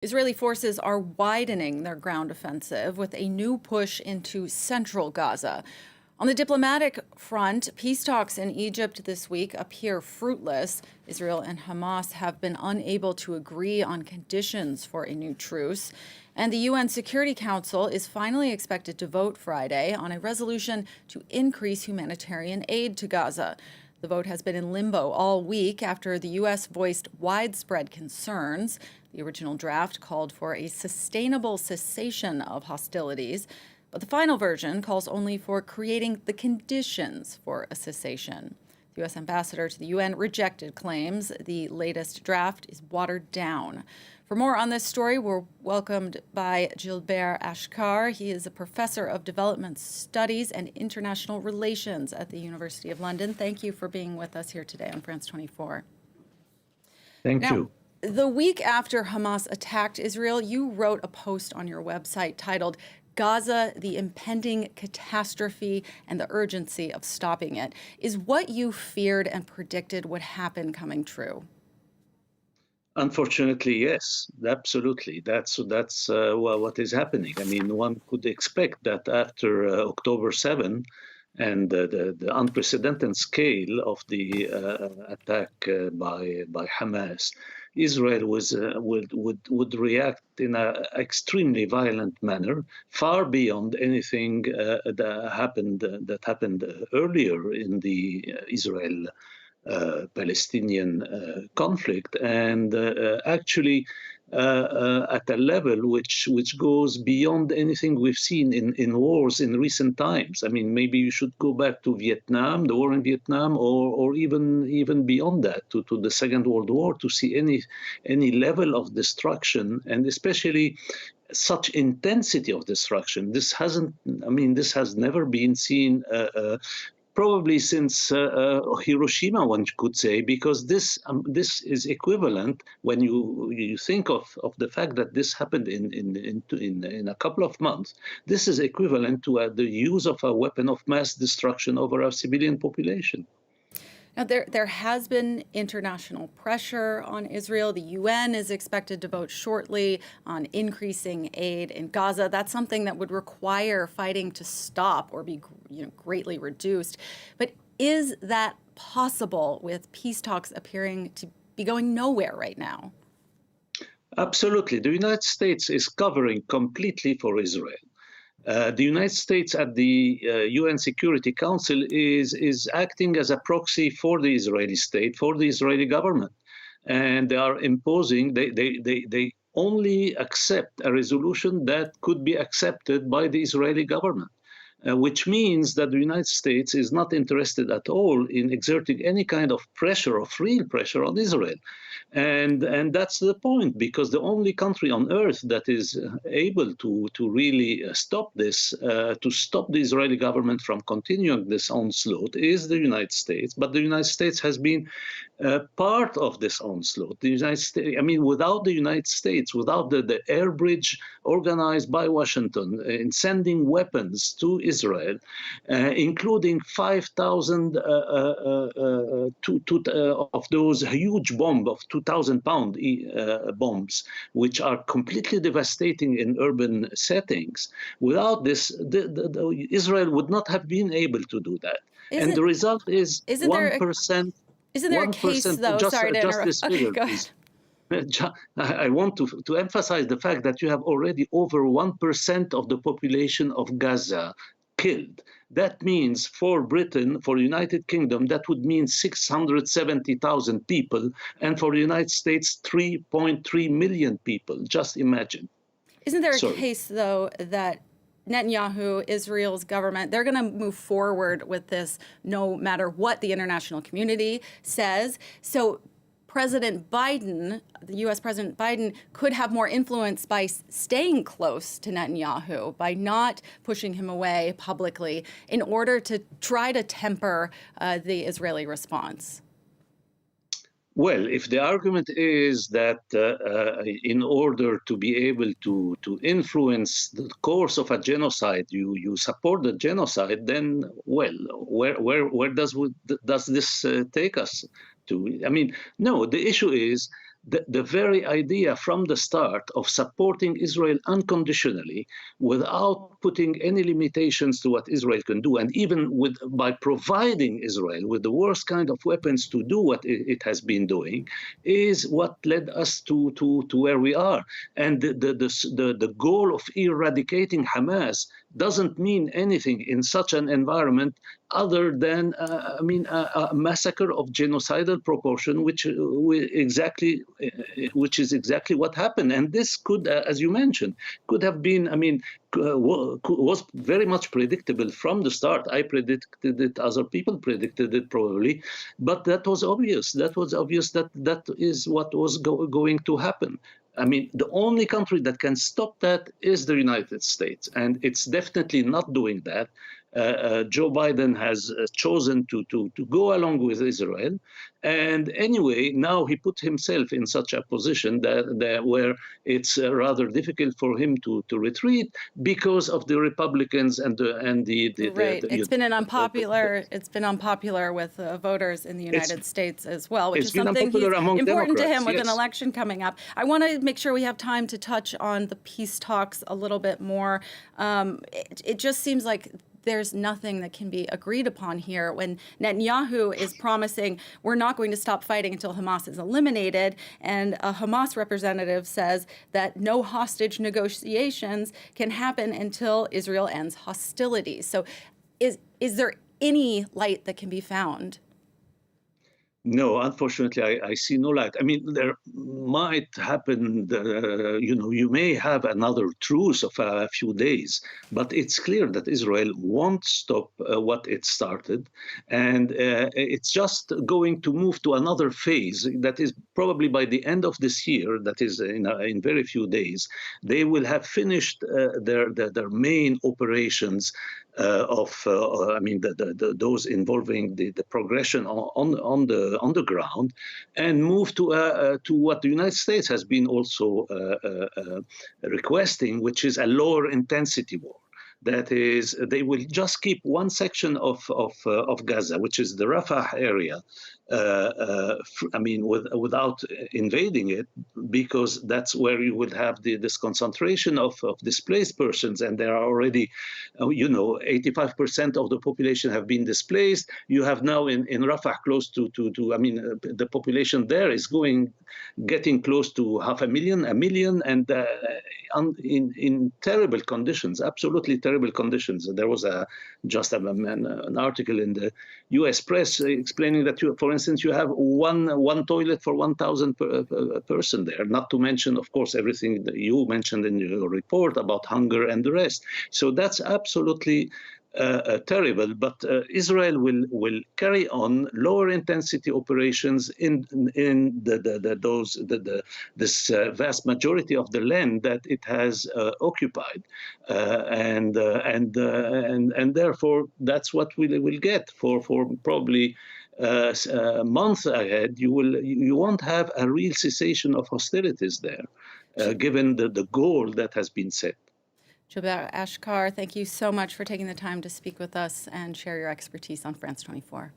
Israeli forces are widening their ground offensive with a new push into central Gaza. On the diplomatic front, peace talks in Egypt this week appear fruitless. Israel and Hamas have been unable to agree on conditions for a new truce. And the UN Security Council is finally expected to vote Friday on a resolution to increase humanitarian aid to Gaza. The vote has been in limbo all week after the U.S. voiced widespread concerns. The original draft called for a sustainable cessation of hostilities, but the final version calls only for creating the conditions for a cessation. The U.S. ambassador to the UN rejected claims the latest draft is watered down. For more on this story, we're welcomed by Gilbert Ashkar. He is a professor of development studies and international relations at the University of London. Thank you for being with us here today on France 24. Thank you. The week after Hamas attacked Israel, you wrote a post on your website titled Gaza, the Impending Catastrophe and the Urgency of Stopping It. Is what you feared and predicted would happen coming true? Unfortunately, yes, absolutely. That's what is happening. I mean, one could expect that after October 7 and the unprecedented scale of the attack by Hamas, Israel would react in an extremely violent manner, far beyond anything that happened earlier in the Israel Palestinian conflict, and actually at a level which goes beyond anything we've seen in wars in recent times. I mean, maybe you should go back to Vietnam, the war in Vietnam, or even beyond that, to the Second World War, to see any level of destruction, and especially such intensity of destruction. This has never been seen. Probably since Hiroshima, one could say, because this is equivalent when you think of the fact that this happened in a couple of months. This is equivalent to the use of a weapon of mass destruction over a civilian population. Now, there has been international pressure on Israel. The UN is expected to vote shortly on increasing aid in Gaza. That's something that would require fighting to stop or be greatly reduced. But is that possible with peace talks appearing to be going nowhere right now? Absolutely. The United States is covering completely for Israel. The United States at the UN Security Council is acting as a proxy for the Israeli state, for the Israeli government. And they are imposing, they only accept a resolution that could be accepted by the Israeli government. Which means that the United States is not interested at all in exerting any kind of pressure, of real pressure on Israel. And that's the point, because the only country on earth that is able to really stop this, to stop the Israeli government from continuing this onslaught, is the United States. But the United States has been part of this onslaught. The United States, I mean, without the United States, without the air bridge organized by Washington in sending weapons to Israel, including 5,000 of those huge bombs of 2,000-pound bombs, which are completely devastating in urban settings. Without this, Israel would not have been able to do that. And the result is 1%. Isn't there a case, though? Sorry to interrupt. Just this figure, please. I want to emphasize the fact that you have already over 1% of the population of Gaza killed. That means for Britain, for the United Kingdom, that would mean 670,000 people, and for the United States, 3.3 million people. Just imagine. Isn't there a case, though, that Netanyahu, Israel's government, they're going to move forward with this no matter what the international community says? So President Biden, the U.S. President Biden, could have more influence by staying close to Netanyahu, by not pushing him away publicly in order to try to temper the Israeli response. Well, if the argument is that in order to be able to influence the course of a genocide, you support the genocide, then, well, where does this take us to? I mean, no, the issue is the very idea from the start of supporting Israel unconditionally without putting any limitations to what Israel can do, and even by providing Israel with the worst kind of weapons to do what it has been doing, is what led us to where we are. And the goal of eradicating Hamas doesn't mean anything in such an environment other than, a massacre of genocidal proportion, which is exactly what happened. And this could, as you mentioned, could have been, was very much predictable from the start. I predicted it, other people predicted it probably, but that was obvious. That was obvious that is what was going to happen. The only country that can stop that is the United States, and it's definitely not doing that. Joe Biden has chosen to go along with Israel. And anyway, now he put himself in such a position that where it's rather difficult for him to retreat because of the Republicans and the right. It's been unpopular with voters in the United States as well, which is something he's important to him with an election coming up. I want to make sure we have time to touch on the peace talks a little bit more. It just seems like there's nothing that can be agreed upon here when Netanyahu is promising we're not going to stop fighting until Hamas is eliminated, and a Hamas representative says that no hostage negotiations can happen until Israel ends hostilities. So is there any light that can be found? No, unfortunately, I see no light. There might happen, you may have another truce of a few days, but it's clear that Israel won't stop what it started. And it's just going to move to another phase that is probably by the end of this year, that is in very few days, they will have finished their main operations those involving the progression on the ground, and move to what the United States has been also requesting, which is a lower intensity war. That is, they will just keep one section of Gaza, which is the Rafah area, without invading it, because that's where you would have this concentration of displaced persons, and there are already, 85% of the population have been displaced. You have now in Rafah close to the population there is getting close to 500,000, 1 million, and in terrible conditions, absolutely terrible conditions. There was an article in the U.S. press explaining that, for instance, you have one toilet for 1,000 person there, not to mention, of course, everything that you mentioned in your report about hunger and the rest. So that's absolutely terrible, but Israel will carry on lower intensity operations in this vast majority of the land that it has occupied, and therefore that's what we will get for probably months ahead. You won't have a real cessation of hostilities there, given the goal that has been set. Joubert Ashkar, thank you so much for taking the time to speak with us and share your expertise on France 24.